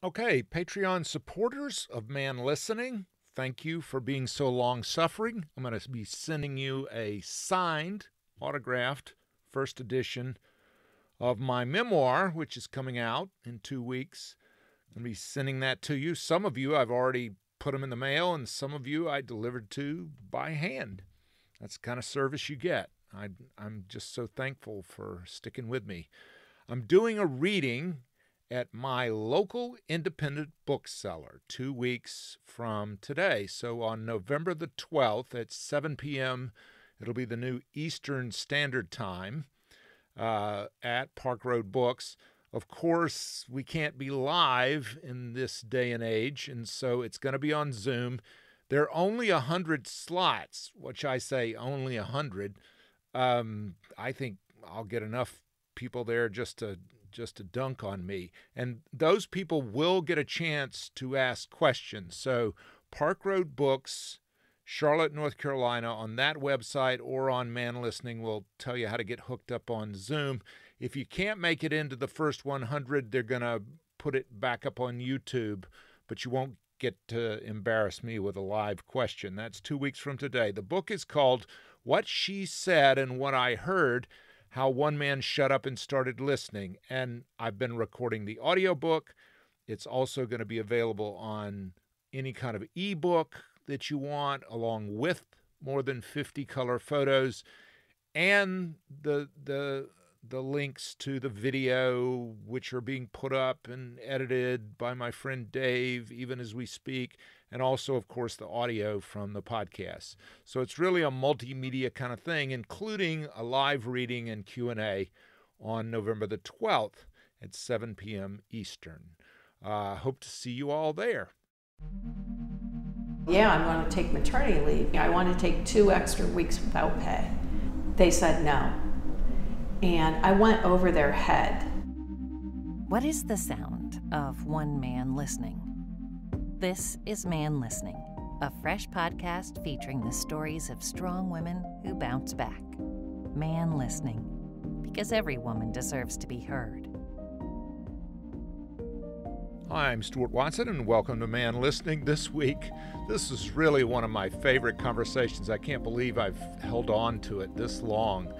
Okay, Patreon supporters of ManListening, thank you for being so long-suffering. I'm going to be sending you a signed, autographed first edition of my memoir, which is coming out in 2 weeks. I'm going to be sending that to you. Some of you I've already put them in the mail, and some of you I delivered to by hand. That's the kind of service you get. I'm just so thankful for sticking with me. I'm doing a reading at my local independent bookseller 2 weeks from today. So on November the 12th at 7 p.m., it'll be the new Eastern Standard Time at Park Road Books. Of course, we can't be live in this day and age, and so it's going to be on Zoom. There are only 100 slots, which I say only 100. I think I'll get enough people there just to dunk on me. And those people will get a chance to ask questions. So Park Road Books, Charlotte, North Carolina, on that website or on ManListening will tell you how to get hooked up on Zoom. If you can't make it into the first 100, they're going to put it back up on YouTube, but you won't get to embarrass me with a live question. That's 2 weeks from today. The book is called What She Said and What I Heard, How One Man Shut Up and Started Listening. And I've been recording the audiobook. It's also going to be available on any kind of ebook that you want, along with more than 50 color photos and the links to the video, which are being put up and edited by my friend Dave, even as we speak, and also, of course, the audio from the podcast. So it's really a multimedia kind of thing, including a live reading and Q&A on November the 12th at 7 p.m. Eastern. Hope to see you all there. Yeah, I want to take maternity leave. I want to take 2 extra weeks without pay. They said no. And I went over their head. What is the sound of one man listening? This is ManListening, a fresh podcast featuring the stories of strong women who bounce back. ManListening, because every woman deserves to be heard. Hi, I'm Stuart Watson, and welcome to ManListening. This week, this is really one of my favorite conversations. I can't believe I've held on to it this long.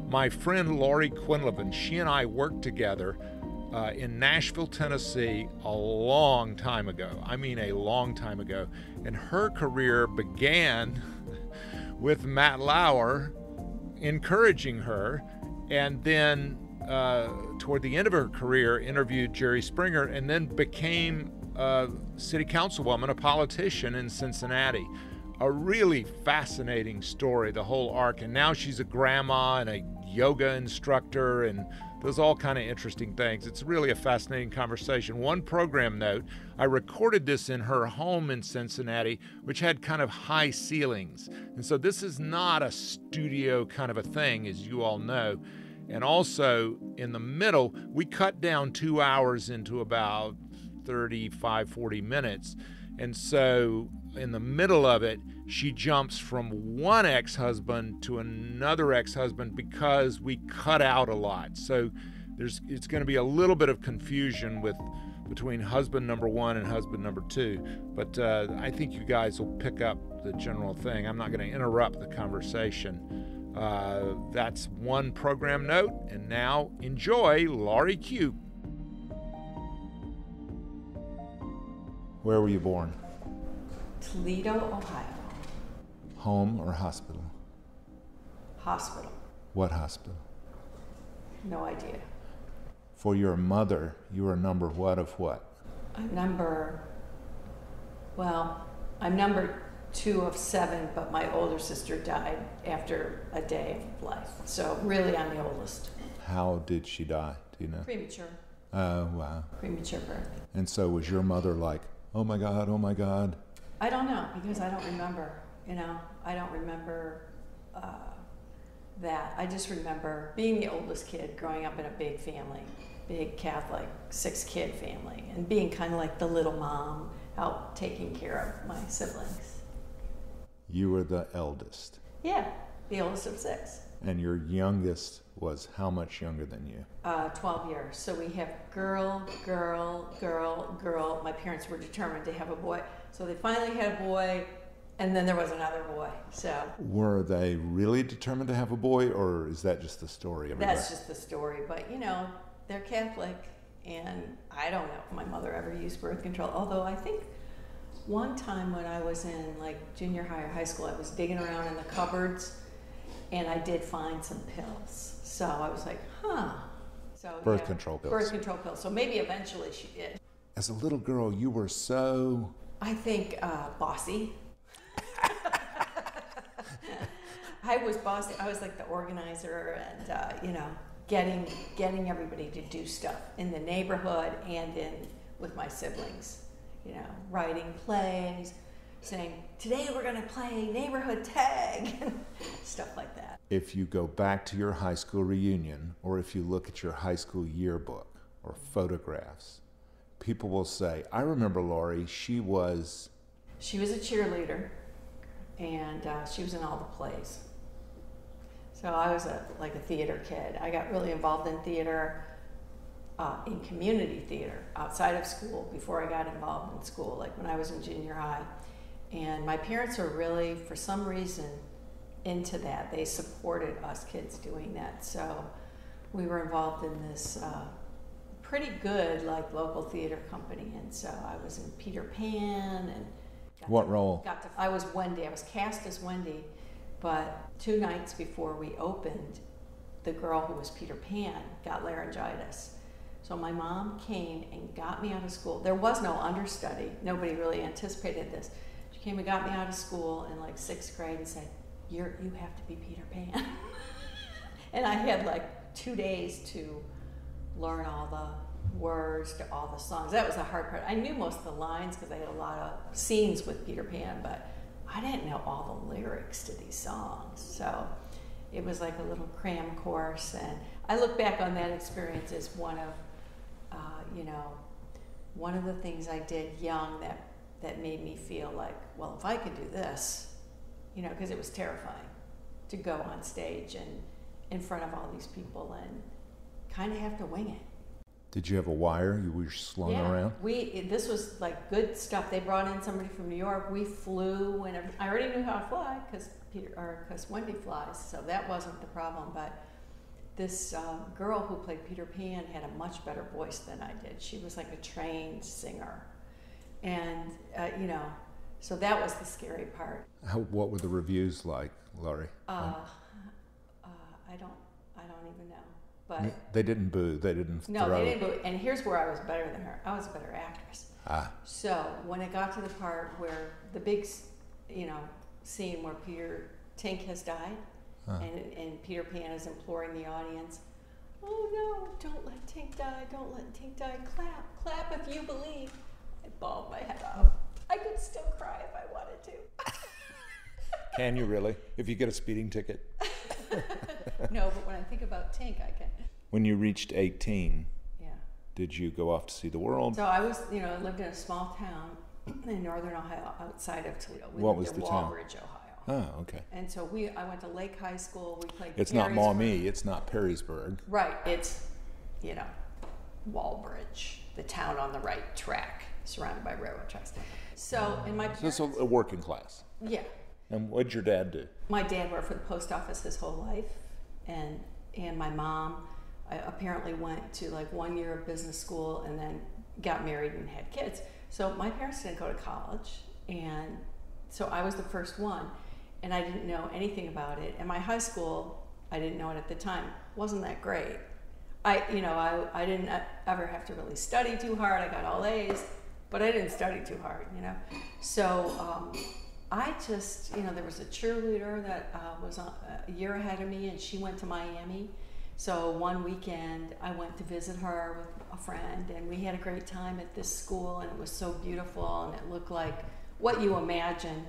My friend Laure Quinlivan, she and I worked together in Nashville, Tennessee, a long time ago. I mean, a long time ago. And her career began with Matt Lauer encouraging her, and then toward the end of her career, interviewed Jerry Springer, and then became a city councilwoman, a politician in Cincinnati. A really fascinating story, the whole arc. And now she's a grandma and a yoga instructor and does all kind of interesting things. It's really a fascinating conversation. One program note, I recorded this in her home in Cincinnati, which had kind of high ceilings. And so this is not a studio kind of a thing, as you all know. And also, in the middle, we cut down 2 hours into about 35, 40 minutes. And so in the middle of it, she jumps from one ex-husband to another ex-husband because we cut out a lot. So it's going to be a little bit of confusion between husband number one and husband number two. But I think you guys will pick up the general thing. I'm not going to interrupt the conversation. That's one program note. And now enjoy Laure Q. Where were you born? Toledo, Ohio. Home or hospital? Hospital. What hospital? No idea. For your mother, you were number what of what? I'm number 2 of 7, but my older sister died after a day of life. So really, I'm the oldest. How did she die? Do you know? Premature. Oh, wow. Premature birth. And so was your mother like, oh my God, oh my God? I don't know, because I don't remember, I don't remember that. I just remember being the oldest kid, growing up in a big family, big Catholic 6-kid family, and being kind of like the little mom out taking care of my siblings. You were the eldest. Yeah, the oldest of 6. And your youngest was how much younger than you? 12 years. So we have girl, girl, girl, girl. My parents were determined to have a boy. So they finally had a boy, and then there was another boy. So were they really determined to have a boy, or is that just the story? That's just the story. But, you know, they're Catholic, and I don't know if my mother ever used birth control. Although I think one time when I was in like junior high or high school, I was digging around in the cupboards, and I did find some pills. So I was like, huh. So birth control pills. Birth control pills. So maybe eventually she did. As a little girl, you were so... I think bossy. I was bossy. I was like the organizer and, you know, getting everybody to do stuff in the neighborhood and with my siblings. You know, writing plays, saying, today we're going to play neighborhood tag, stuff like that. If you go back to your high school reunion, or if you look at your high school yearbook or photographs, people will say, I remember Laure, she was a cheerleader, and she was in all the plays. So I was like a theater kid. I got really involved in theater, in community theater, outside of school, before I got involved in school, like when I was in junior high. And my parents are really, for some reason, into that. They supported us kids doing that. So we were involved in this pretty good, like, local theater company. And so I was in Peter Pan and... What role? I was Wendy. I was cast as Wendy. But 2 nights before we opened, the girl who was Peter Pan got laryngitis. So my mom came and got me out of school. There was no understudy. Nobody really anticipated this. She came and got me out of school in like 6th grade and said, you have to be Peter Pan. And I had like 2 days to learn all the words to all the songs. That was the hard part. I knew most of the lines because I had a lot of scenes with Peter Pan, but I didn't know all the lyrics to these songs. So it was like a little cram course. And I look back on that experience as one of, one of the things I did young that made me feel like, well, if I could do this, because it was terrifying to go on stage and in front of all these people and kind of have to wing it. Did you have a wire you were slung around? This was like good stuff. They brought in somebody from New York. We flew, and I already knew how to fly because Wendy flies, so that wasn't the problem. But this girl who played Peter Pan had a much better voice than I did. She was like a trained singer, and so that was the scary part. What were the reviews like, Laure? I don't even know. But they didn't boo. They didn't. No, they didn't boo. And here's where I was better than her. I was a better actress. So when it got to the part where the big, scene where Peter Tink has died, and Peter Pan is imploring the audience, "Oh no! Don't let Tink die! Don't let Tink die! Clap if you believe!" I bawled my head off. I could still cry if I wanted to. Can you really? If you get a speeding ticket? No, but when I think about Tink, I can. When you reached 18, did you go off to see the world? So I was, I lived in a small town in northern Ohio, outside of Toledo. What was the town? Walbridge, Ohio. Oh, okay. And so I went to Lake High School. We played. It's not Maumee. It's not Perrysburg. Right. It's, Walbridge, the town on the right track, surrounded by railroad tracks. So, and my parents. So it's a working class. Yeah. And what did your dad do? My dad worked for the post office his whole life, and my mom apparently went to like 1 year of business school and then got married and had kids. So my parents didn't go to college, and so I was the first one, and I didn't know anything about it. And my high school, I didn't know it at the time, wasn't that great. I didn't ever have to really study too hard. I got all A's, but I didn't study too hard, So I just, there was a cheerleader that was a year ahead of me, and she went to Miami. So one weekend I went to visit her with a friend, and we had a great time at this school, and it was so beautiful, and it looked like what you imagine,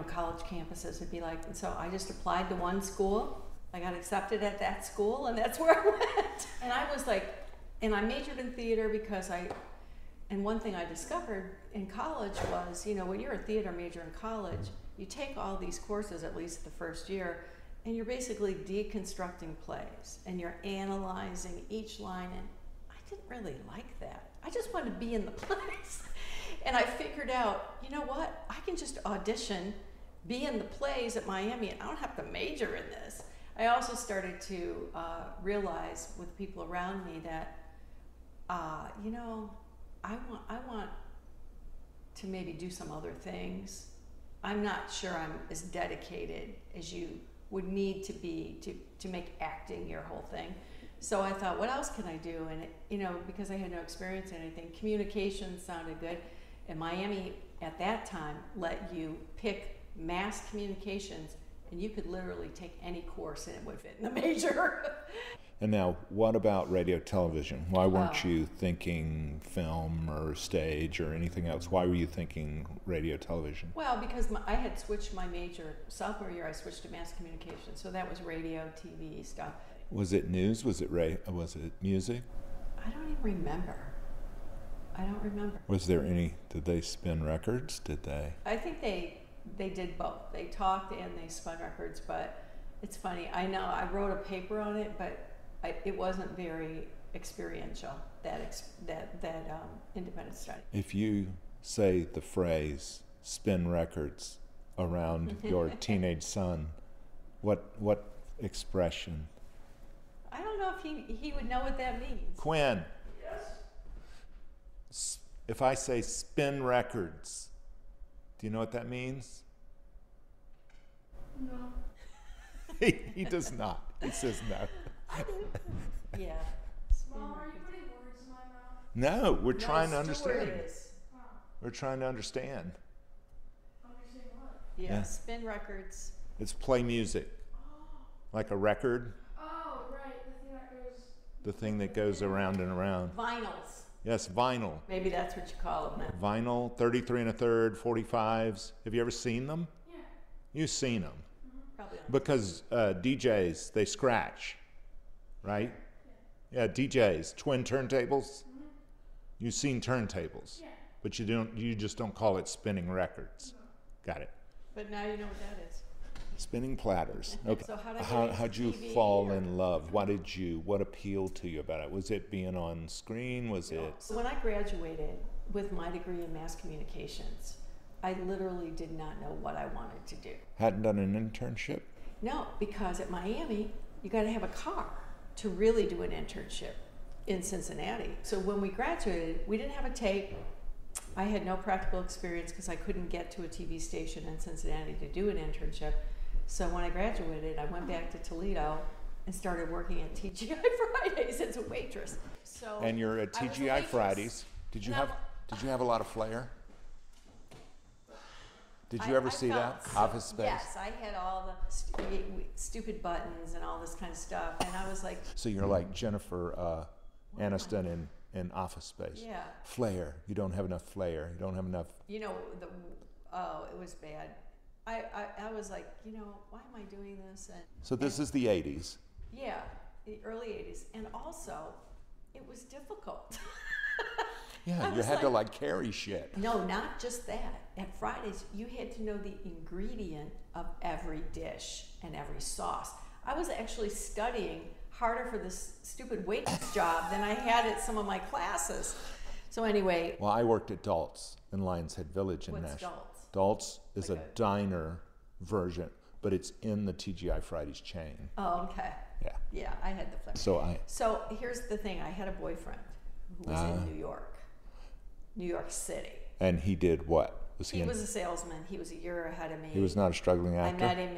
college campuses would be like. And so I just applied to one school. I got accepted at that school, and that's where I went. And I was like, and I majored in theater because and one thing I discovered in college was, when you're a theater major in college, you take all these courses at least the first year, and you're basically deconstructing plays, and you're analyzing each line, and I didn't really like that. I just wanted to be in the plays. And I figured out, you know what? I can just audition, be in the plays at Miami, and I don't have to major in this. I also started to realize with people around me that, you know, I want to maybe do some other things. I'm not sure I'm as dedicated as you would need to be to make acting your whole thing. So I thought, what else can I do? And you know, because I had no experience in anything, communication sounded good. And Miami at that time let you pick mass communications, and you could literally take any course and it would fit in the major. And now, what about radio, television? Why weren't you thinking film or stage or anything else? Why were you thinking radio, television? Well, because I had switched my major. Sophomore year, I switched to mass communication. So that was radio, TV stuff. Was it news? Was it was it music? I don't even remember. I don't remember. Was there any, did they spin records? Did they? I think they did both. They talked and they spun records, but it's funny. I know I wrote a paper on it, but it wasn't very experiential, that independent study. If you say the phrase spin records around your teenage son, what expression? I don't know if he would know what that means. Quinn. Yes? If I say spin records, do you know what that means? No. He does not. He says no. Yeah. Mom, are you putting words in my mouth? No, we're trying to Stuart understand. is. We're trying to understand. Understand what? Yeah, spin records. It's play music. Like a record, Oh, right. The thing that goes. the thing that goes around and around. Vinyls. Yes, vinyl. Maybe that's what you call them now. Vinyl, 33 1/3, 45s. Have you ever seen them? Yeah. You've seen them. Probably not. Because DJs, they scratch, right? Yeah, DJs, twin turntables. You've seen turntables, Yeah. but you just don't call it spinning records. Got it. But now you know what that is. Spinning platters. Okay. So how'd I get into how'd you TV fall or- in love? What appealed to you about it? Was it being on screen? Was it? So when I graduated with my degree in mass communications, I literally did not know what I wanted to do. Hadn't done an internship? No, because at Miami, you got to have a car to really do an internship in Cincinnati. So when we graduated, we didn't have a tape. I had no practical experience because I couldn't get to a TV station in Cincinnati to do an internship. So when I graduated, I went back to Toledo and started working at TGI Fridays as a waitress. So And you're at I was a TGI waitress. Fridays. Did you And have a lot of flair? Did you ever see that? felt so- Office Space? Yes, I had all the stupid buttons and all this kind of stuff, and I was like, So you're like Jennifer Aniston in Office Space. yeah, Flair. You don't have enough flair. You don't have enough. you know, it was bad. I was like, you know, why am I doing this? And So this is the 80s. yeah, the early 80s, and also it was difficult. I Yeah, you was had to like- like carry shit. No, not just that. At Fridays, you had to know the ingredient of every dish and every sauce. I was actually studying harder for this stupid waitress job than I had at some of my classes. So anyway, Well, I worked at Dalt's in Lions Head Village in what's Nashville. Dalt's? Dalt's is Like a a- diner version, but it's in the TGI Fridays chain. Oh, okay. Yeah. Yeah, I had the flavor. So So here's the thing: I had a boyfriend who was in New York City. and he did what? He was a salesman. He was a year ahead of me. He was not a struggling I actor. met him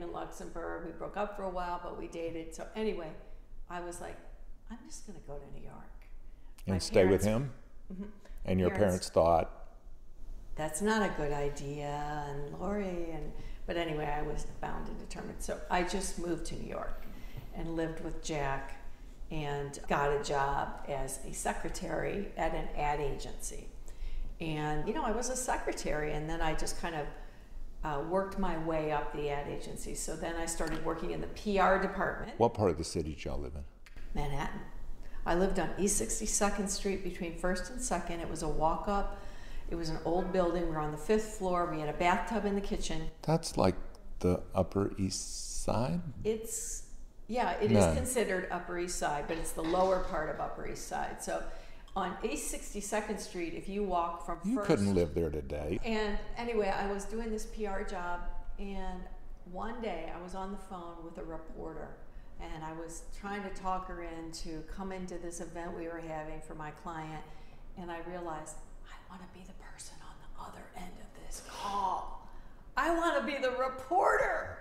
in Luxembourg. We broke up for a while, but we dated. So anyway, I was like, I'm just gonna go to New York And My stay with parents- him. And your Parents- parents thought, That's not a good idea, and but anyway, I was bound and determined. So I just moved to New York and lived with Jack and got a job as a secretary at an ad agency. And, you know, I was a secretary, and then I just kind of worked my way up the ad agency. So then I started working in the PR department. what part of the city did y'all live in? Manhattan. I lived on East 62nd Street between 1st and 2nd. It was a walk-up. It was an old building. We were on the 5th floor. We had a bathtub in the kitchen. That's like the Upper East Side? It is considered Upper East Side, but it's the lower part of Upper East Side. So on East 62nd Street, if you walk from You couldn't live there today. And anyway, I was doing this PR job, and one day I was on the phone with a reporter, and I was trying to talk her in to come into this event we were having for my client, and I realized I want to be the person on the other end of this call. I want to be the reporter.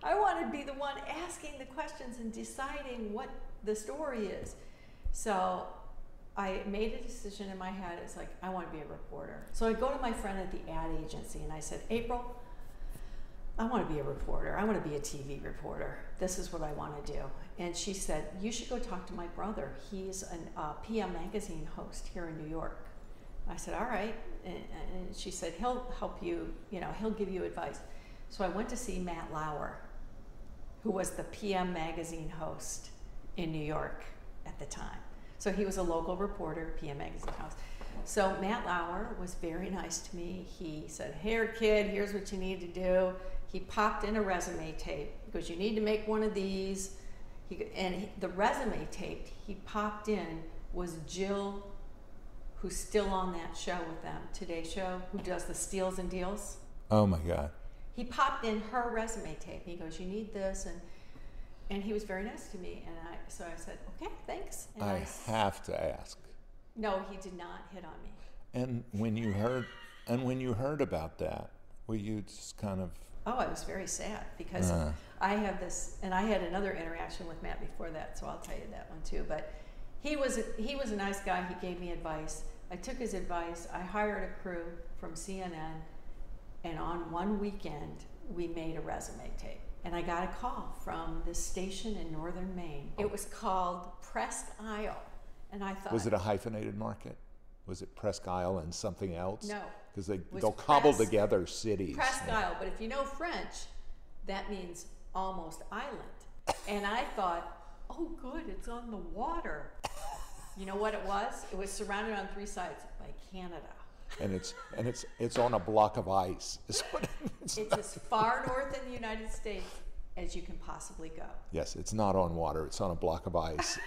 I want to be the one asking the questions and deciding what the story is. So I made a decision in my head. It's like, I want to be a reporter. So I go to my friend at the ad agency and I said, April, I want to be a reporter. I want to be a TV reporter. This is what I want to do. And she said, you should go talk to my brother. He's a PM magazine host here in New York. I said, all right. And she said, he'll help you, he'll give you advice. So I went to see Matt Lauer, who was the PM magazine host in New York at the time. So he was a local reporter, PM magazine host. So Matt Lauer was very nice to me. He said, here kid, here's what you need to do. He popped in a resume tape. He goes, you need to make one of these. The resume tape he popped in was Jill, who's still on that show with them, Today Show, who does the Steals and Deals. Oh my God. He popped in her resume tape. He goes, you need this, and he was very nice to me. And so I said, okay, thanks. And I have to ask. No, he did not hit on me. And when you heard about that, were you just kind of? Oh, I was very sad because I have this, and I had another interaction with Matt before that, so I'll tell you that one too. But he was a nice guy. He gave me advice. I took his advice. I hired a crew from CNN, and on one weekend we made a resume tape. And I got a call from this station in northern Maine. It was called Presque Isle, and I thought, was it a hyphenated market? Was it Presque Isle and something else? No. Because they'll cobble together cities. Presque Isle, but if you know French, that means almost island. And I thought, oh good, it's on the water. You know what it was? It was surrounded on three sides by Canada. And it's on a block of ice. Is what it's as far north in the United States as you can possibly go. Yes, it's not on water. It's on a block of ice.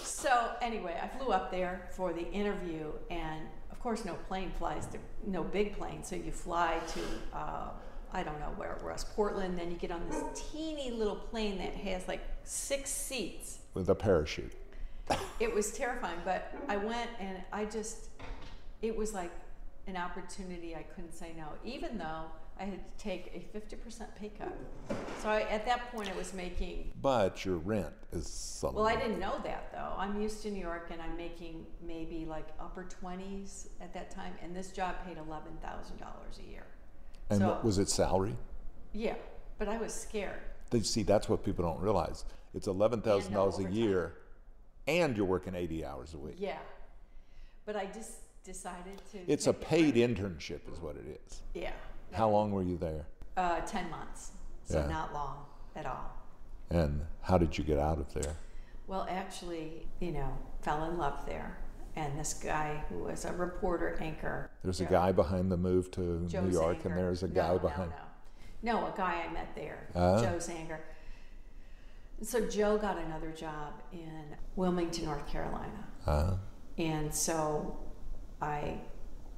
So anyway, I flew up there for the interview, and of course no plane flies, no big plane, so you fly to, I don't know where it was, Portland, then you get on this teeny little plane that has like 6 seats. With a parachute. It was terrifying, but I went and it was like an opportunity I couldn't say no, even though I had to take a 50% pay cut. So at that point I was making... But your rent is something. Well, I didn't know that though. I'm used to New York and I'm making maybe like upper 20s at that time, and this job paid $11,000 a year. And so, was it salary? Yeah, but I was scared. See, that's what people don't realize. It's $11,000 a year, and you're working 80 hours a week. Yeah, but I just decided to... It's a paid internship is what it is. Yeah. How long were you there? 10 months, so not long at all. And how did you get out of there? Well, actually, fell in love there. And this guy who was a reporter anchor. There's a guy behind the move to New York, Zanger. and there's a guy behind. No, a guy I met there, Joe Zanger. So Joe got another job in Wilmington, North Carolina. And so I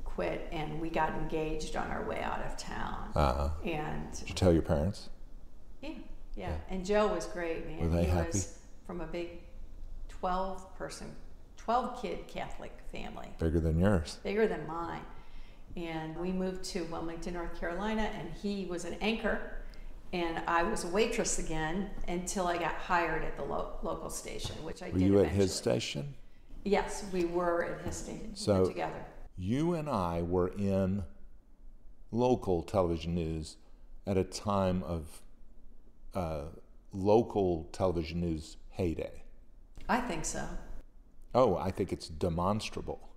quit, and we got engaged on our way out of town. And did you tell your parents? Yeah. And Joe was great, man. Were they happy? Was from a big 12-kid Catholic family. Bigger than yours. Bigger than mine. And we moved to Wilmington, North Carolina, and he was an anchor, and I was a waitress again until I got hired at the local station, which I did eventually. Were you at his station? Yes, we were at his station. So we were together. You and I were in local television news at a time of local television news heyday. I think so. Oh, I think it's demonstrable.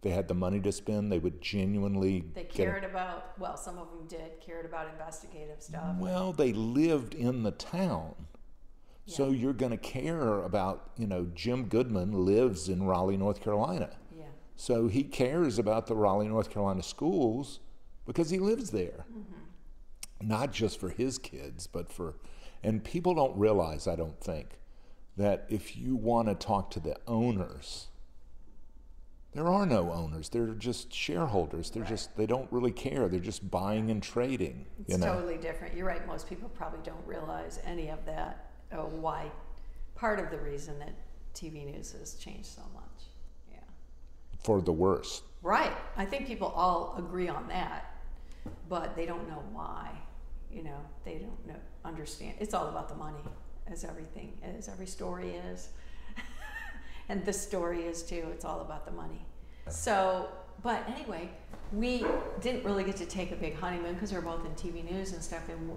They had the money to spend. They would genuinely... They cared about, well, some of them cared about investigative stuff. Well, they lived in the town. Yeah. So you're going to care about, Jim Goodman lives in Raleigh, North Carolina. Yeah. So he cares about the Raleigh, North Carolina schools because he lives there. Mm-hmm. not just for his kids, but and people don't realize, I don't think, that if you want to talk to the owners, there are no owners. They're just shareholders. They don't really care. They're just buying and trading. It's totally different. You're right. Most people probably don't realize any of that, why part of the reason that TV news has changed so much. Yeah. For the worse. Right. I think people all agree on that, but they don't know why. They don't understand. It's all about the money, as every story is. And this story is too. It's all about the money. So, but anyway, we didn't really get to take a big honeymoon because we were both in TV news and stuff. And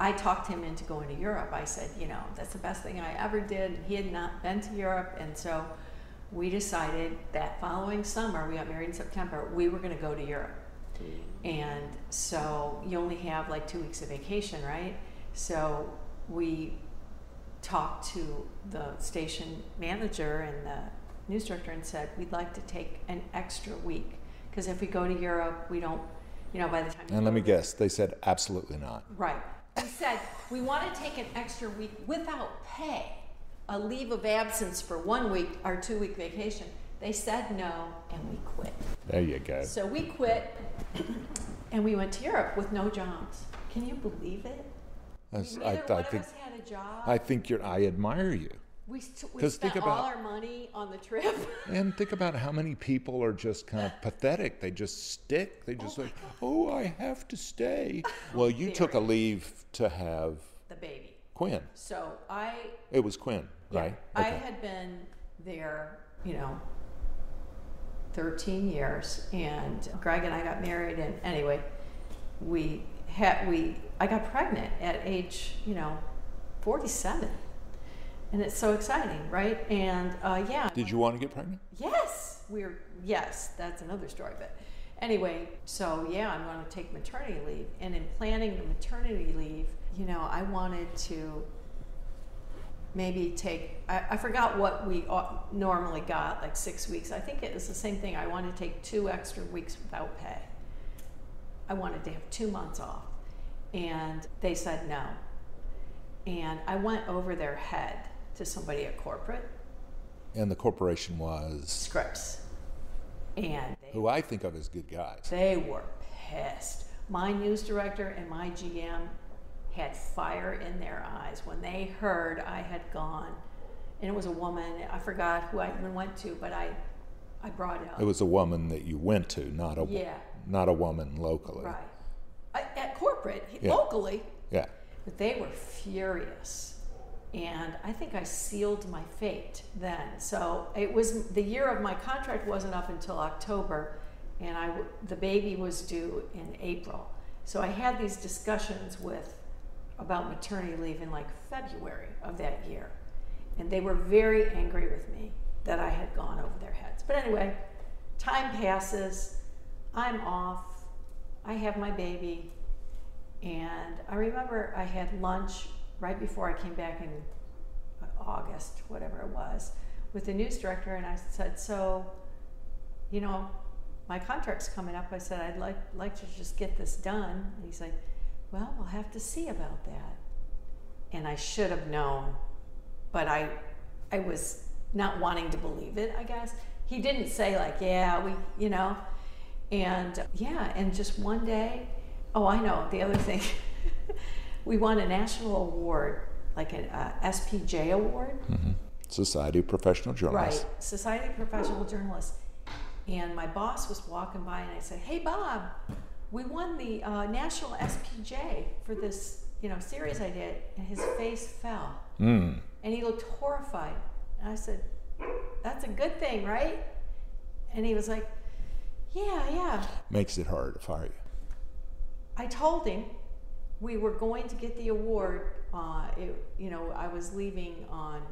I talked him into going to Europe. I said, that's the best thing I ever did. He had not been to Europe, and so we decided that following summer, we got married in September, we were going to go to Europe. And so you only have like 2 weeks of vacation, right? So we talked to the station manager and the news director and said, we'd like to take an extra week, because if we go to Europe, we don't, by the time. And let me guess, they said absolutely not. Right. We said, we want to take an extra week without pay, a leave of absence for 1 week, our 2 week vacation. They said no, and we quit. There you go. So we quit, and we went to Europe with no jobs. Can you believe it? Neither one of us had a job. I admire you. We spent all our money on the trip. And think about how many people are just kind of pathetic. They just stick. They just I have to stay. Well, you took a leave to have the baby. Quinn. So It was Quinn, right? Okay. I had been there, 13 years, and Greg and I got married, and anyway, I got pregnant at age, 47. And it's so exciting, right? And Did you want to get pregnant? Yes, yes, that's another story. But anyway, so I'm going to take maternity leave. And in planning the maternity leave, I wanted to maybe take, I forgot what we normally got, like 6 weeks. I think it was the same thing. I wanted to take 2 extra weeks without pay. I wanted to have 2 months off. And they said no. And I went over their head to somebody at corporate. And the corporation was? Scripps. And who I think of as good guys. They were pissed. My news director and my GM had fire in their eyes when they heard I had gone. And it was a woman. I forgot who I even went to, but I brought it up. It was a woman that you went to, not a woman locally. Right. At corporate, locally. Yeah. But they were furious. And I think I sealed my fate then. So it was, the year of my contract wasn't up until October, and the baby was due in April. So I had these discussions about maternity leave in like February of that year. And they were very angry with me that I had gone over their heads. But anyway, time passes, I'm off, I have my baby, and I remember I had lunch right before I came back in August, whatever it was, with the news director, and I said, so, my contract's coming up. I said, I'd like to just get this done. And he's like, well, we'll have to see about that. And I should have known, but I was not wanting to believe it, I guess. He didn't say and just one day, I know, the other thing, we won a national award, like an SPJ award. Mm-hmm. Society of Professional Journalists. Right, Society of Professional Journalists. And my boss was walking by, and I said, hey, Bob, we won the national SPJ for this, series I did. And his face fell. And he looked horrified. And I said, that's a good thing, right? And he was like, yeah. Makes it hard to fire you. I told him we were going to get the award. I was leaving on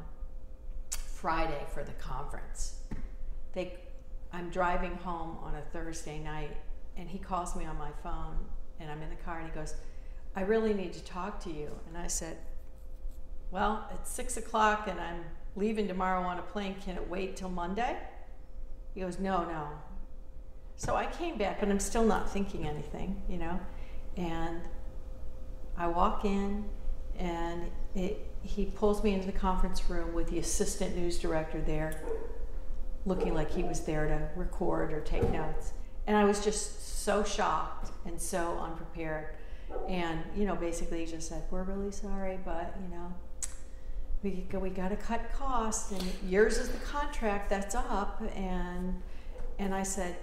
Friday for the conference. I'm driving home on a Thursday night, and he calls me on my phone, and I'm in the car, and he goes, I really need to talk to you. And I said, well, it's 6 o'clock, and I'm leaving tomorrow on a plane. Can it wait till Monday? He goes, no. So I came back, and I'm still not thinking anything, And I walk in, and he pulls me into the conference room with the assistant news director there, looking like he was there to record or take notes. And I was just so shocked and so unprepared. And, basically he just said, "We're really sorry, but, we got to cut costs, and yours is the contract that's up." And I said,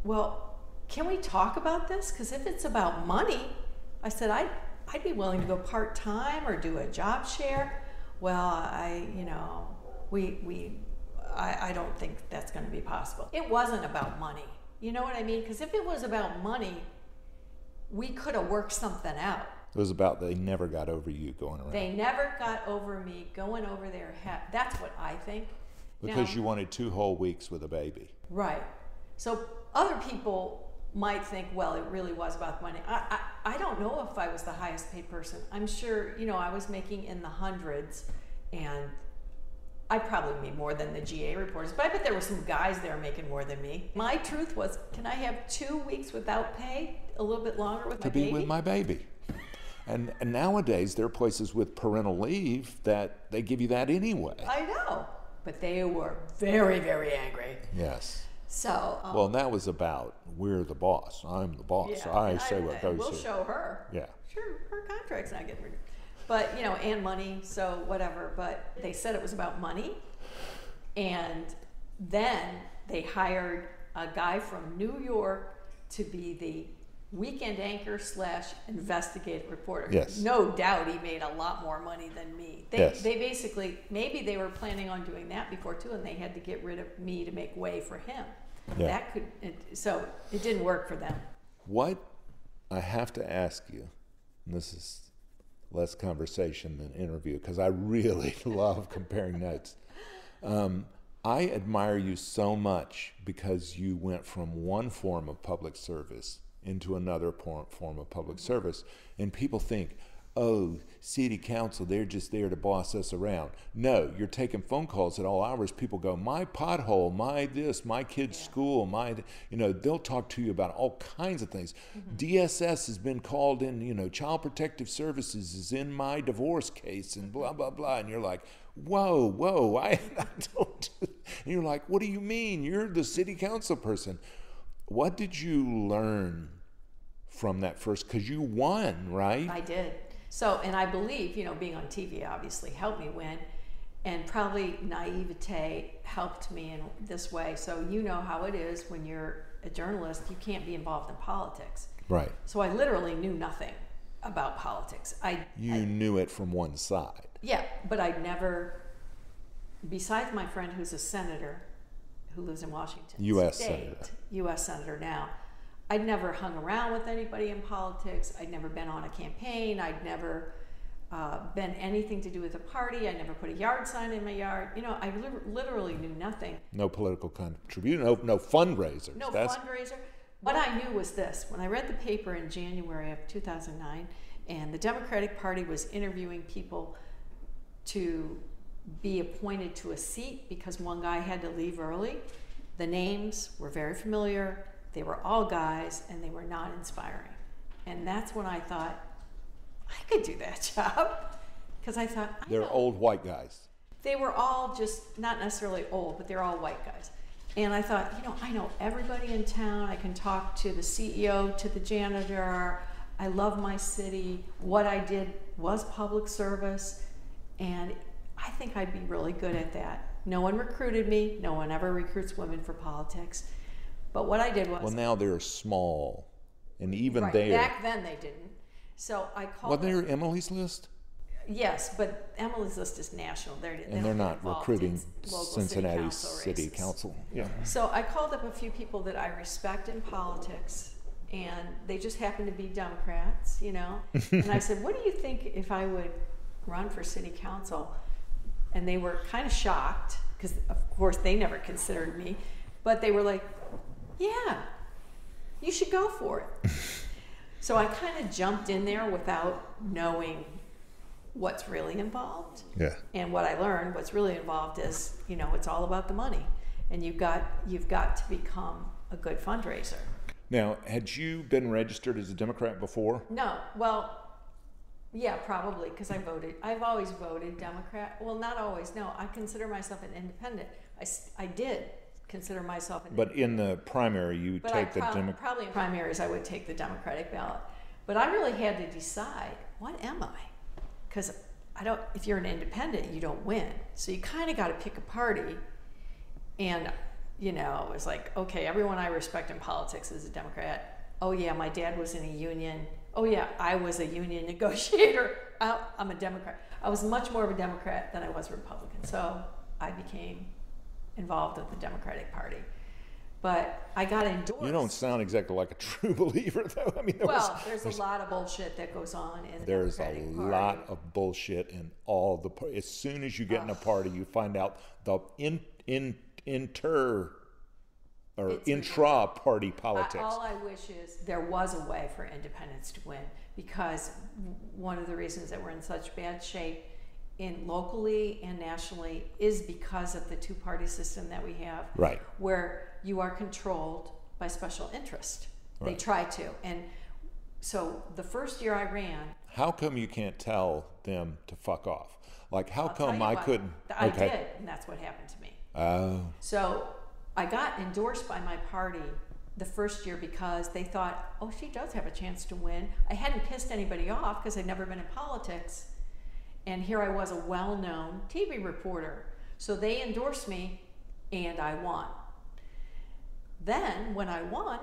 "Well, can we talk about this? Because if it's about money," I said, I'd be willing to go part-time or do a job share. "Well, I don't think that's going to be possible." It wasn't about money. You know what I mean? Because if it was about money, we could have worked something out. It was about they never got over you going around. They never got over me going over their head. That's what I think. Because now, you wanted 2 whole weeks with a baby. Right. So other people might think, well, it really was about money. I don't know if I was the highest paid person. I'm sure, I was making in the hundreds, and I probably made more than the GA reporters, but I bet there were some guys there making more than me. My truth was, can I have 2 weeks without pay, a little bit longer with my baby? To be with my baby. And nowadays, there are places with parental leave that they give you that anyway. I know, but they were very, very angry. Yes. So. Well, that was about, we're the boss. I'm the boss. Yeah, I say what goes we'll here. show her. Yeah. Sure, her contract's not getting renewed. But, and money, so whatever. But they said it was about money. And then they hired a guy from New York to be the weekend anchor / investigative reporter. Yes. No doubt he made a lot more money than me. They basically, maybe they were planning on doing that before too, and they had to get rid of me to make way for him. Yeah. So it didn't work for them. What I have to ask you, and this is less conversation than interview, because I really love comparing notes. I admire you so much because you went from one form of public service into another form of public service. And people think, oh, city council, they're just there to boss us around. No, you're taking phone calls at all hours. People go, my pothole, my this, my kid's school, they'll talk to you about all kinds of things. Mm-hmm. DSS has been called in, Child Protective Services is in my divorce case and blah, blah, blah. And you're like, whoa, I don't do. And you're like, what do you mean? You're the city council person. What did you learn from that first? Because you won, right? I did. So, and I believe, being on TV obviously helped me win, and probably naivete helped me in this way. So you know how it is when you're a journalist, you can't be involved in politics. Right. So I literally knew nothing about politics. I knew it from one side. Yeah, but I'd never, besides my friend who's a senator, who lives in Washington U.S. State, Senator. U.S. Senator now. I'd never hung around with anybody in politics. I'd never been on a campaign. I'd never been anything to do with a party. I never put a yard sign in my yard. I literally knew nothing. No political contribution, no fundraisers. No fundraiser. What I knew was this. When I read the paper in January of 2009, and the Democratic Party was interviewing people to be appointed to a seat because one guy had to leave early. The names were very familiar. They were all guys, and they were not inspiring. And that's when I thought, I could do that job. Because I thought, they're old white guys. They were all just, not necessarily old, but they're all white guys. And I thought, I know everybody in town. I can talk to the CEO, to the janitor. I love my city. What I did was public service. And I think I'd be really good at that. No one recruited me. No one ever recruits women for politics. But what I did was... Well, now they're small. And even right. there... Back then they didn't. So I called... Wasn't there Emily's List? Yes, but Emily's List is national. They're not recruiting Cincinnati City Council. Yeah. So I called up a few people that I respect in politics, and they just happened to be Democrats, And I said, what do you think if I would run for city council? And they were kind of shocked, because of course they never considered me, but they were like, yeah, you should go for it. So I kind of jumped in there without knowing what's really involved. Yeah. And what I learned, what's really involved is, it's all about the money. And you've got to become a good fundraiser. Now, had you been registered as a Democrat before? No, well, yeah, probably, because I voted. I've always voted Democrat. Well, not always. No, I consider myself an independent. I did consider myself an But in the primary, you would take the Democrat. Probably in primaries, I would take the Democratic ballot. But I really had to decide, what am I? Because if you're an independent, you don't win. So you kind of got to pick a party. And, it was like, okay, everyone I respect in politics is a Democrat. Oh yeah, my dad was in a union. Oh yeah, I was a union negotiator. I'm a Democrat. I was much more of a Democrat than I was a Republican. So I became involved with the Democratic Party. But I got endorsed. You don't sound exactly like a true believer, though. I mean, there's a lot of bullshit that goes on in the Democratic Party. There's a lot of bullshit in all the. As soon as you get in a party, you find out the intra-party politics. All I wish is there was a way for independents to win, because one of the reasons that we're in such bad shape locally and nationally is because of the two-party system that we have, right? Where you are controlled by special interest. Right. They try to, and so the first year I ran. How come you can't tell them to fuck off? Like, how come I couldn't? I did, and that's what happened to me. Oh. So I got endorsed by my party the first year because they thought, oh, she does have a chance to win. I hadn't pissed anybody off because I'd never been in politics. And here I was, a well-known TV reporter. So they endorsed me, and I won. Then, when I won,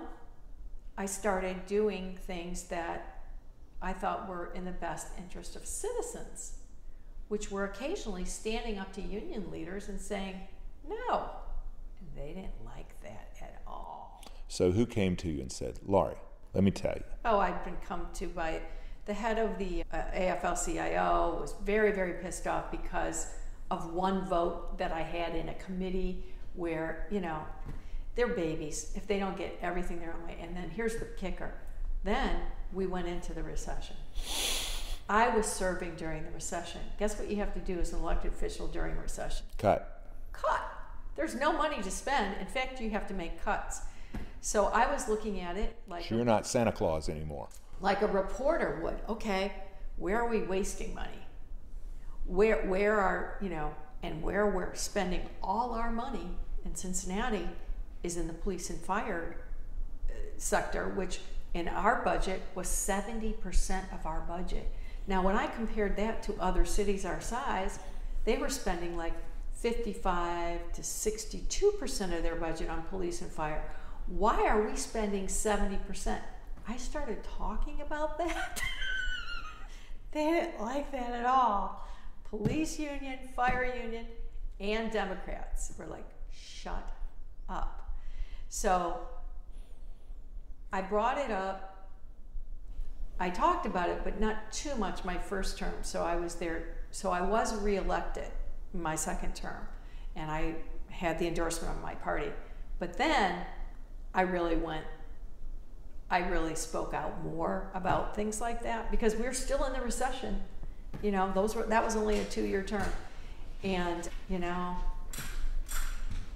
I started doing things that I thought were in the best interest of citizens, which were occasionally standing up to union leaders and saying, no. And they didn't like that at all. So who came to you and said, Laurie, let me tell you. Oh, I'd been come to by the head of the AFL-CIO, was very, very pissed off because of one vote that I had in a committee where, they're babies if they don't get everything their own way. And then here's the kicker. Then we went into the recession. I was serving during the recession. Guess what you have to do as an elected official during a recession? Cut. There's no money to spend. In fact, you have to make cuts. So I was looking at it like... So you're not Santa Claus anymore. Like a reporter would. Okay, where are we wasting money? Where are, and where we're spending all our money in Cincinnati is in the police and fire sector, which in our budget was 70% of our budget. Now, when I compared that to other cities our size, they were spending like 55 to 62% of their budget on police and fire. Why are we spending 70%? I started talking about that. They didn't like that at all. Police union, fire union, and Democrats were like, shut up. So I brought it up. I talked about it, but not too much my first term. So I was there. So I was reelected my second term, and I had the endorsement of my party. But then I really spoke out more about things like that because we're still in the recession. That was only a 2-year term. And,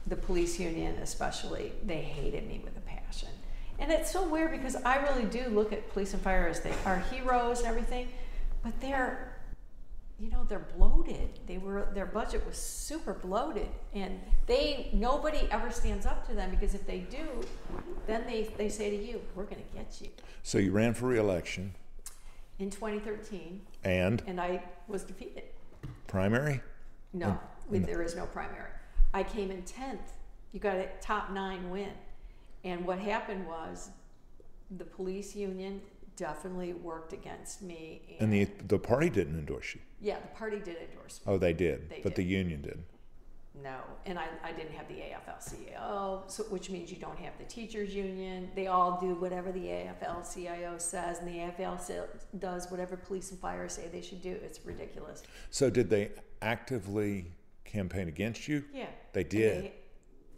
the police union especially, they hated me with a passion. And it's so weird because I really do look at police and fire as they are heroes and everything, but they're bloated. Their budget was super bloated, and nobody ever stands up to them because if they do, then they say to you, we're going to get you. So you ran for re-election in 2013, and I was defeated. Primary? No, there is no primary. I came in 10th. You got a top 9 win, and what happened was the police union definitely worked against me. And the party didn't endorse you? Yeah, the party did endorse me. Oh, they did, but the union didn't? No, and I didn't have the AFL-CIO, which means you don't have the teachers union. They all do whatever the AFL-CIO says, and the AFL does whatever police and fire say they should do. It's ridiculous. So did they actively campaign against you? Yeah. They did?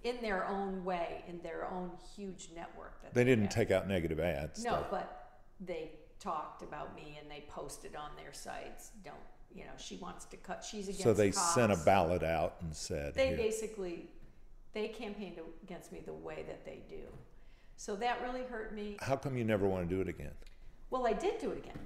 In their own way, in their own huge network. They didn't take out negative ads. No, but they talked about me and they posted on their sites, she wants to cut, she's against So they cops. sent a ballot out and said... They campaigned against me the way that they do. So that really hurt me. How come you never want to do it again? Well, I did do it again.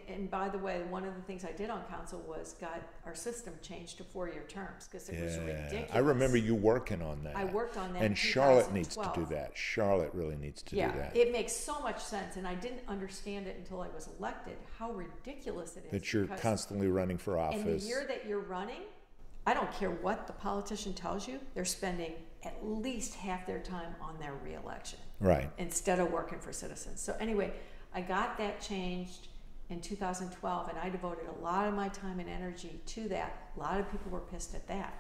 And by the way, one of the things I did on council was got our system changed to 4-year terms because it was ridiculous. I remember you working on that. I worked on that and in Charlotte needs to 2012. do that. Charlotte really needs to do that. It makes so much sense, and I didn't understand it until I was elected, how ridiculous it is. That you're constantly running for office. In the year that you're running, I don't care what the politician tells you, they're spending at least half their time on their reelection. Right. Instead of working for citizens. So anyway, I got that changed in 2012, and I devoted a lot of my time and energy to that. A lot of people were pissed at that.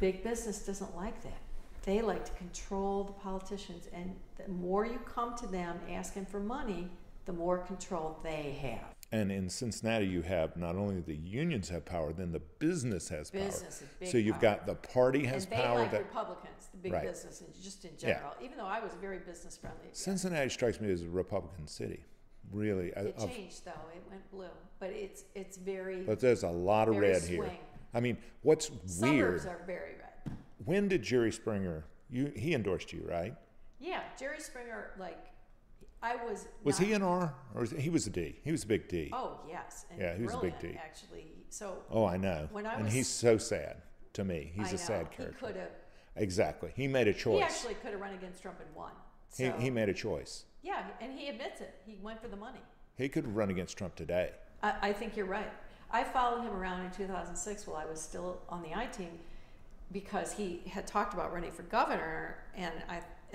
Big business doesn't like that. They like to control the politicians, and the more you come to them asking for money, the more control they have. And in Cincinnati, you have not only the unions have power, then the business has power. Business is big so you've power. got the party has and they power. like Republicans, the big business, and just in general. Even though I was very business friendly. Cincinnati strikes me as a Republican city. Really, it changed though. It went blue, but it's very. But there's a lot of red swing. here. I mean, what's weird? Suburbs are very red. When did Jerry Springer? He endorsed you, right? Yeah, Jerry Springer. Like, I was. Was he an R or he was a D? He was a big D. Oh yes. And yeah, he was a big D. Actually, so. Oh, I know. And he's so sad to me. He's a sad character. He could have. Exactly. He made a choice. He actually could have run against Trump and won. So. He made a choice. Yeah, and he admits it. He went for the money. He could run against Trump today. I think you're right. I followed him around in 2006 while I was still on the I team because he had talked about running for governor, and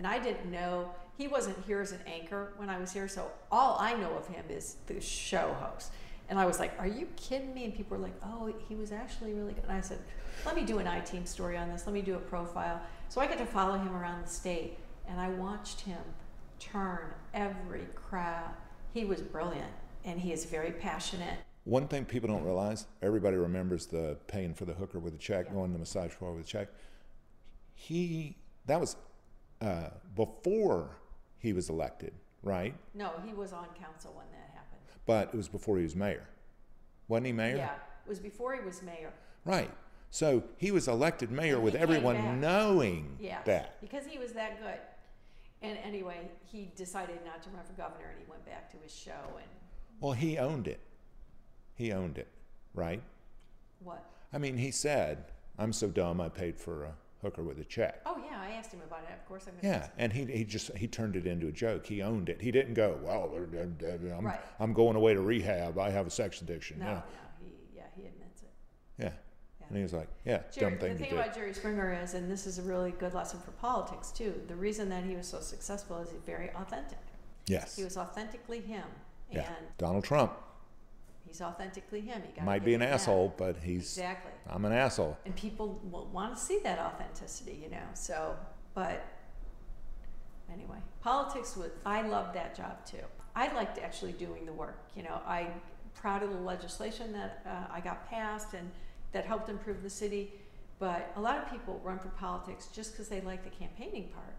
I didn't know he wasn't here as an anchor when I was here. So all I know of him is the show host. And I was like, "Are you kidding me?" And people were like, "Oh, he was actually really good." And I said, "Let me do an I team story on this. Let me do a profile." So I get to follow him around the state, and I watched him turn every crowd. He was brilliant, and he is very passionate. One thing people don't realize, everybody remembers the paying for the hooker with a check, going to the massage parlor with a check. That was before he was elected, right? No, he was on council when that happened. But it was before he was mayor. Wasn't he mayor? Yeah, it was before he was mayor. Right. So he was elected mayor with everyone knowing that. Because he was that good. And anyway, he decided not to run for governor, and he went back to his show. And well, he owned it. He owned it, right? What? I mean, he said, "I'm so dumb, I paid for a hooker with a check." Oh yeah, I asked him about it. Of course, I'm going to. Yeah, and he turned it into a joke. He owned it. He didn't go, "Well, I'm going away to rehab. I have a sex addiction." No, he admits it. Yeah. And he was like, dumb thing to do. The thing about Jerry Springer is, and this is a really good lesson for politics too, the reason that he was so successful is he's very authentic. Yes. He was authentically him. Yeah. And Donald Trump. He's authentically him. Might be an asshole, but Exactly. I'm an asshole. And people want to see that authenticity, So, but anyway, politics I loved that job too. I liked actually doing the work. I'm proud of the legislation that I got passed and that helped improve the city, but a lot of people run for politics just because they like the campaigning part.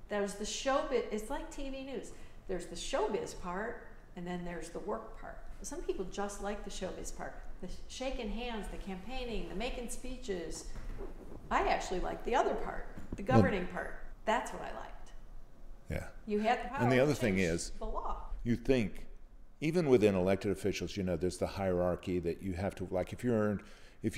There's the showbiz. It's like TV news. There's the showbiz part, and then there's the work part. Some people just like the showbiz part, the shaking hands, the campaigning, the making speeches. I actually like the other part, the governing part. That's what I liked. Yeah. You had the power. And the other to thing change is, the law. You think, even within elected officials, there's the hierarchy that you have to, like if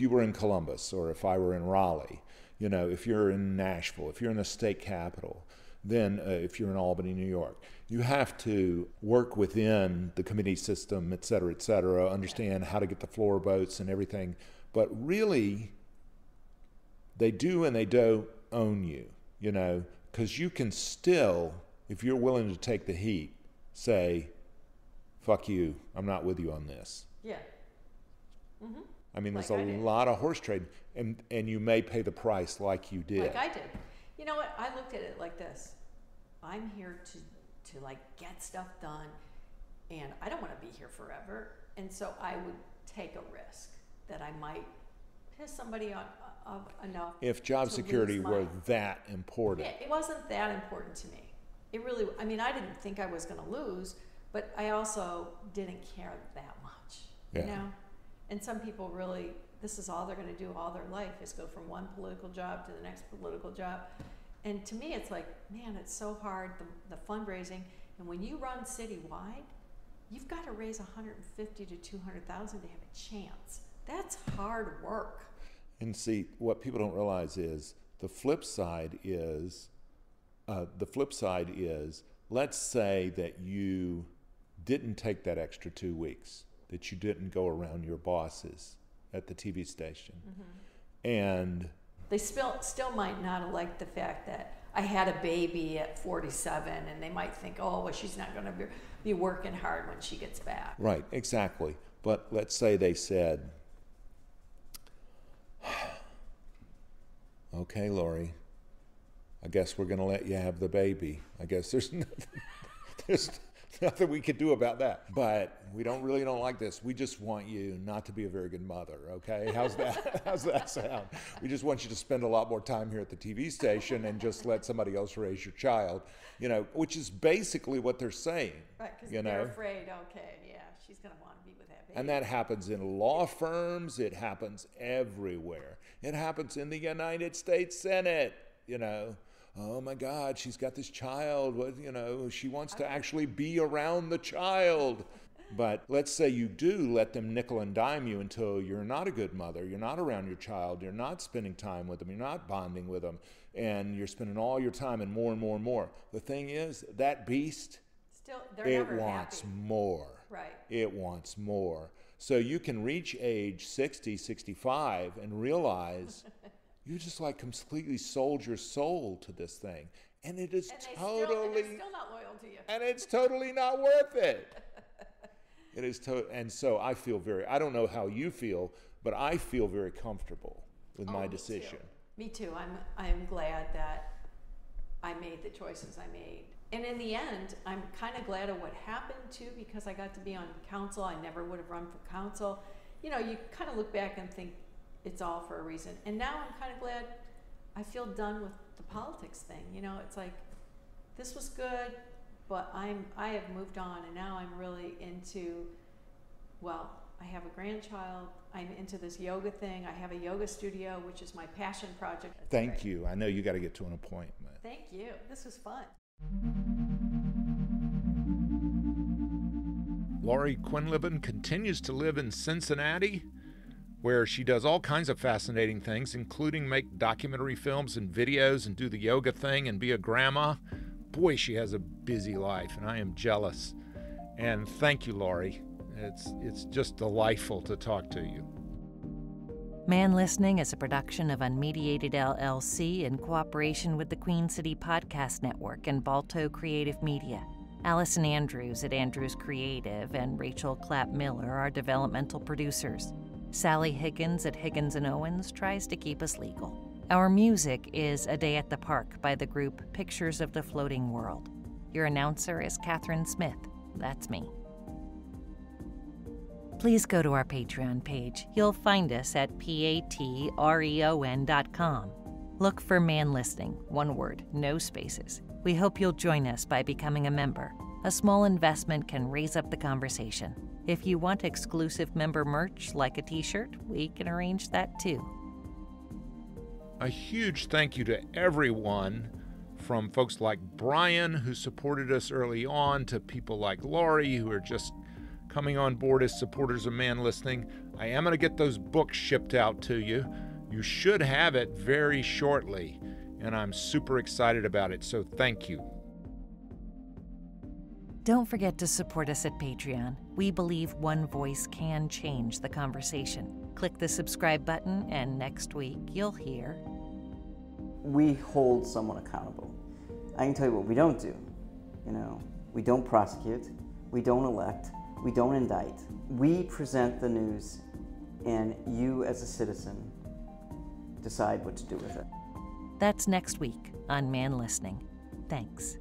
you were in Columbus, or if I were in Raleigh, if you're in Nashville, if you're in the state capital, then if you're in Albany, New York, you have to work within the committee system, et cetera, understand how to get the floor votes and everything. But really, they do and they don't own you, because you can still, if you're willing to take the heat, say, "Fuck you, I'm not with you on this." Yeah. Mm-hmm. I mean, there's a lot of horse trading, and you may pay the price like you did. Like I did. You know what? I looked at it like this. I'm here to get stuff done, and I don't want to be here forever. And so I would take a risk that I might piss somebody off enough. If job security were that important. Yeah, it wasn't that important to me. It really, I didn't think I was going to lose, but I also didn't care that much, And some people really, this is all they're going to do all their life is go from one political job to the next political job. And to me, it's like, man, it's so hard, the fundraising. And when you run citywide, you've got to raise 150 to 200,000 to have a chance. That's hard work. And see, what people don't realize is the flip side is, let's say that you didn't take that extra 2 weeks, that you didn't go around your bosses at the TV station. Mm-hmm. And they still might not have liked the fact that I had a baby at 47, and they might think, oh, well, she's not going to be working hard when she gets back. Right, exactly. But let's say they said, okay, Laure, I guess we're going to let you have the baby. I guess there's nothing we could do about that. But we don't like this. We just want you not to be a very good mother, okay? How's that? How's that sound? We just want you to spend a lot more time here at the TV station and just let somebody else raise your child, which is basically what they're saying. Right, because they're afraid, okay, yeah, she's going to want to be with that baby. And that happens in law firms. It happens everywhere. It happens in the United States Senate, Oh my God, she's got this child. She wants to actually be around the child. But let's say you do let them nickel and dime you until you're not a good mother. You're not around your child. You're not spending time with them. You're not bonding with them. And you're spending all your time and more and more and more. The thing is, that beast, it wants more. Right. It wants more. So you can reach age 60, 65 and realize you just completely sold your soul to this thing. And it is they're still not loyal to you. And it's totally not worth it. It is and so I feel I don't know how you feel, but I feel very comfortable with my decision. Me too. I'm glad that I made the choices I made. And in the end, I'm kind of glad of what happened too, because I got to be on council. I never would have run for council. You kind of look back and think, it's all for a reason. And now I'm kind of glad I feel done with the politics thing. It's like, this was good, but I have moved on, and now I'm really into, I have a grandchild. I'm into this yoga thing. I have a yoga studio, which is my passion project. Thank you. I know you got to get to an appointment. Thank you. This was fun. Laure Quinlivan continues to live in Cincinnati, where she does all kinds of fascinating things, including make documentary films and videos and do the yoga thing and be a grandma. Boy, she has a busy life, and I am jealous. And thank you, Laure. It's just delightful to talk to you. ManListening is a production of Unmediated LLC in cooperation with the Queen City Podcast Network and Balto Creative Media. Allison Andrews at Andrews Creative and Rachel Clapp-Miller are developmental producers. Sally Higgins at Higgins & Owens tries to keep us legal. Our music is A Day at the Park by the group Pictures of the Floating World. Your announcer is Catherine Smith. That's me. Please go to our Patreon page. You'll find us at patreon.com. Look for ManListening, one word, no spaces. We hope you'll join us by becoming a member. A small investment can raise up the conversation. If you want exclusive member merch like a t-shirt, we can arrange that too. A huge thank you to everyone, from folks like Brian, who supported us early on, to people like Laure, who are just coming on board as supporters of ManListening. I am going to get those books shipped out to you. You should have it very shortly, and I'm super excited about it, so thank you. Don't forget to support us at Patreon. We believe one voice can change the conversation. Click the subscribe button, and next week you'll hear... We hold someone accountable. I can tell you what we don't do. We don't prosecute, we don't elect, we don't indict. We present the news, and you as a citizen decide what to do with it. That's next week on ManListening. Thanks.